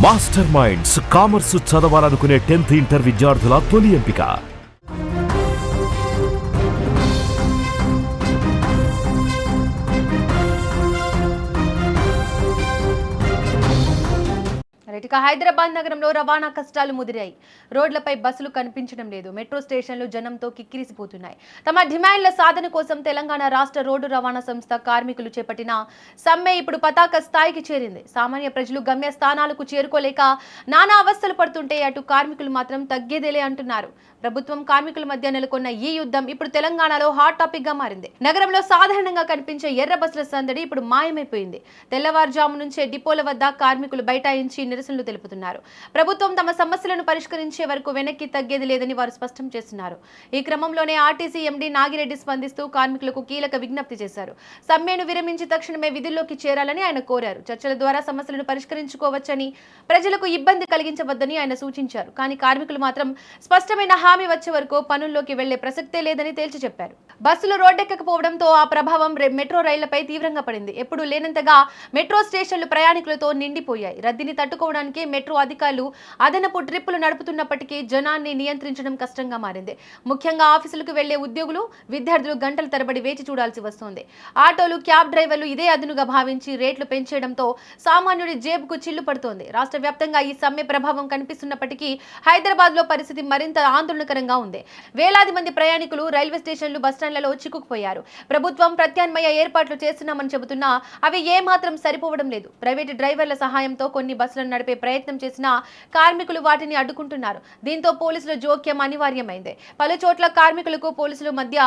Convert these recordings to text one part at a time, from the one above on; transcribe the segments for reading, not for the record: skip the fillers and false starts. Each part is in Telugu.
మాస్టర్ మైండ్స్ కామర్స్ చదవాలనుకునే 10th ఇంటర్ విద్యార్థుల తొలి ఎంపిక. హైదరాబాద్ నగరంలో రవాణా కష్టాలు ముదిరాయి. రోడ్లపై బస్సులు కనిపించడం లేదు. మెట్రో స్టేషన్లు జనంతో కిక్కిరిసిపోతున్నాయి. తమ డిమాండ్ల సాధన కోసం తెలంగాణ రాష్ట్ర రోడ్డు రవాణా సంస్థ కార్మికులు చేపట్టిన సమ్మె ఇప్పుడు పతాక స్థాయికి చేరింది. సామాన్య ప్రజలు గమ్య స్థానాలకు చేరుకోలేక నానా అవస్థలు పడుతుంటే అటు కార్మికులు మాత్రం తగ్గేదేలే అంటున్నారు. ప్రభుత్వం కార్మికుల మధ్య నెలకొన్న ఈ యుద్ధం ఇప్పుడు తెలంగాణలో హాట్ టాపిక్ గా మారింది. నగరంలో సాధారణంగా కనిపించే ఎర్ర బస్సుల సందడి ఇప్పుడు మాయమైపోయింది. తెల్లవారుజాము నుంచే డిపోల వద్ద కార్మికులు బైఠాయించి నిరసనలు తెలుపుతున్నారు. ప్రభుత్వం తమ సమస్యలను పరిష్కరించే వరకు వెనక్కి తగ్గేది లేదని వారు స్పష్టం చేస్తున్నారు. ఈ క్రమంలోనే ఆర్టీసీ ఎండీ నాగిరెడ్డి స్పందిస్తూ కార్మికులకు కీలక విజ్ఞప్తి చేశారు. సమ్మెను విరమించి తక్షణమే విధుల్లోకి చేరాలని ఆయన కోరారు. చర్చల ద్వారా సమస్యలను పరిష్కరించుకోవచ్చని, ప్రజలకు ఇబ్బంది కలిగించవద్దని ఆయన సూచించారు. కానీ కార్మికులు మాత్రం స్పష్టమైన హామీ వచ్చే వరకు పనుల్లోకి వెళ్లే ప్రసక్తే లేదని తేల్చి చెప్పారు. బస్సులు రోడ్డెక్కకపోవడంతో ఆ ప్రభావం మెట్రో రైళ్లపై తీవ్రంగా పడింది. ఎప్పుడు లేనంతగా మెట్రో స్టేషన్లు ప్రయాణికులతో నిండిపోయాయి. రద్దీని తట్టుకోవడానికి మెట్రో అధికారులు అదనపు ట్రిప్పులు నడుపుతున్నప్పటికీ జనాన్ని నియంత్రించడం కష్టంగా మారింది. ముఖ్యంగా ఆఫీసులకు వెళ్లే ఉద్యోగులు, విద్యార్థులు గంటల తరబడి వేచి చూడాల్సి వస్తోంది. ఆటోలు, క్యాబ్ డ్రైవర్లు ఇదే అదునుగా భావించి రేట్లు పెంచేయడంతో సామాన్యుడి జేబుకు చిల్లు పడుతోంది. రాష్ట్ర వ్యాప్తంగా ఈ సమ్మె ప్రభావం కనిపిస్తున్నప్పటికీ హైదరాబాద్ లో పరిస్థితి మరింత ఆందోళనకరంగా ఉంది. వేలాది మంది ప్రయాణికులు రైల్వే స్టేషన్లు, బస్టాండ్లలో చిక్కుకుపోయారు. ప్రభుత్వం ప్రత్యామ్నాయ ఏర్పాట్లు చేస్తున్నామని చెబుతున్నా అవి ఏమాత్రం సరిపోవడం లేదు. ప్రైవేటు డ్రైవర్ల సహాయంతో కొన్ని బస్సులను నడిపే ప్రయత్నం చేసినా కార్మికులు వాటిని అడ్డుకుంటున్నారు. దీంతో పోలీసుల జోక్యం అనివార్యమైంది. పలు చోట్ల కార్మికులకు పోలీసుల మధ్య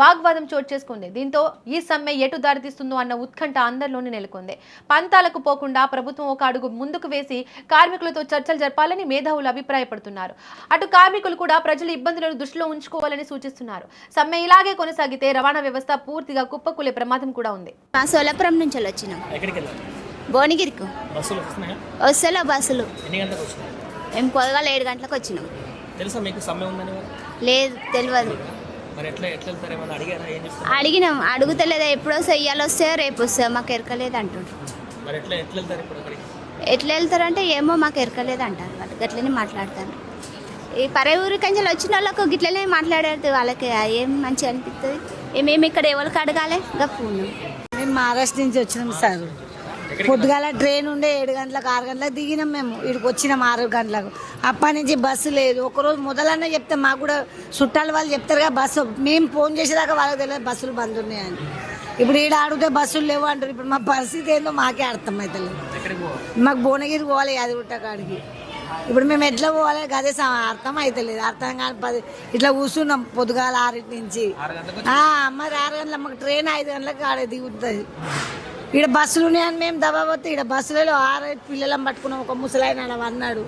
వాగ్వాదం చోటు చేసుకుంది. దీంతో ఈ సమ్మె ఎటు దారితీస్తుందో అన్న ఉత్కంఠ అందరిలోనే నెలకొంది. పంతాలకు పోకుండా ప్రభుత్వం ఒక అడుగు ముందుకు వేసి కార్మికులతో చర్చలు జరపాలని మేధావులు అభిప్రాయపడుతున్నారు. అటు కార్మికులు కూడా ప్రజల ఇబ్బందులను దృష్టిలో ఉంచుకోవాలని సూచిస్తున్నారు. సమ్మె ఇలాగే కొనసాగితే రవాణా వ్యవస్థ పూర్తిగా కుప్పకూలే ప్రమాదం కూడా ఉంది. సోలాపురం నుంచి వచ్చినాం, భువనగిరికి వస్తలే బస్సులు. మేము పొదగాల 7 గంటలకు వచ్చినాం. లేదు, తెలియదు. అడిగినాం, అడుగుతలేదా ఎప్పుడో ఇయ్యాలి వస్తే రేపు వస్తా, మాకు ఎరకలేదు అంటుండ్రు. ఎట్లా వెళ్తారంటే ఏమో మాకు ఎరకలేదు అంటారు. వాళ్ళు గట్లనే మాట్లాడతారు. ఈ పరే ఊరి కంచెలు వచ్చిన వాళ్ళకు గిట్లనే మాట్లాడారు. వాళ్ళకి ఏం మంచిగా అనిపిస్తుంది. మేము ఇక్కడ ఎవరికి అడగాలి గప్పు. మేము మహారాష్ట్ర నుంచి వచ్చినాం సార్. పొద్దుగాల ట్రైన్ ఉండే 7 గంటలకు 6 గంటలకు దిగినాం. మేము ఇక్కడికి వచ్చినాం 6 గంటలకు. అప్పటి నుంచి బస్సు లేదు. ఒకరోజు మొదలన్నా చెప్తే మాకు కూడా చుట్టాలు వాళ్ళు చెప్తారుగా బస్సు. మేము ఫోన్ చేసేదాకా వాళ్ళకి తెలియదు బస్సులు బంద్ ఉన్నాయని. ఇప్పుడు ఈడ అడిగితే బస్సులు లేవు అంటారు. ఇప్పుడు మా పరిస్థితి ఏందో మాకే అర్థం అవుతలేదు. మాకు భువనగిరి పోవాలి, యాదగుట్ట కాడికి. ఇప్పుడు మేము ఎట్లా పోవాలి అదే అర్థం అవుతలేదు. అర్థం కాని ఇట్లా కూర్చున్నాం పొద్దుగాల 6 నుంచి. మరి 6 గంటల మాకు ట్రైన్ 5 గంటలకు ఆడే దిగుతుంది. ఇక్కడ బస్సులు ఉన్నాయని మేము దబాబోతే ఇక్కడ బస్సులలో 6 పిల్లలను పట్టుకున్నాం. ఒక ముసలాయన అన్నాడు,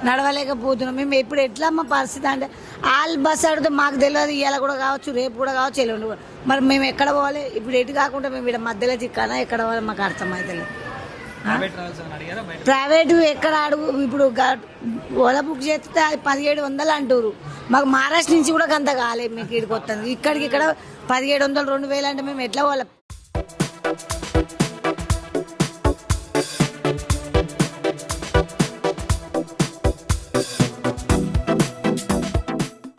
నడవలేకపోతున్నాం. మేము ఇప్పుడు ఎట్లా మా పరిస్థితి అంటే వాళ్ళు బస్సు అడిగితే మాకు తెలియదు. ఇవాళ కూడా కావచ్చు, రేపు కూడా కావచ్చు, ఎల్లుండి కూడా. మరి మేము ఎక్కడ పోవాలి? ఇప్పుడు ఎటు కాకుండా మేము ఇక్కడ మధ్యలో చిక్కానా ఎక్కడ పోవాలి మాకు అర్థం అవుతలేదు. ప్రైవేటు ఎక్కడ అడుగు. ఇప్పుడు ఓలా బుక్ చేస్తే 1700 అంటారు. మాకు మహారాష్ట్ర నుంచి కూడా అంత కాలేదు. మీకు ఇక్కడికి వస్తుంది. ఇక్కడ 1700, 2000 అంటే మేము ఎట్లా పోవాలి?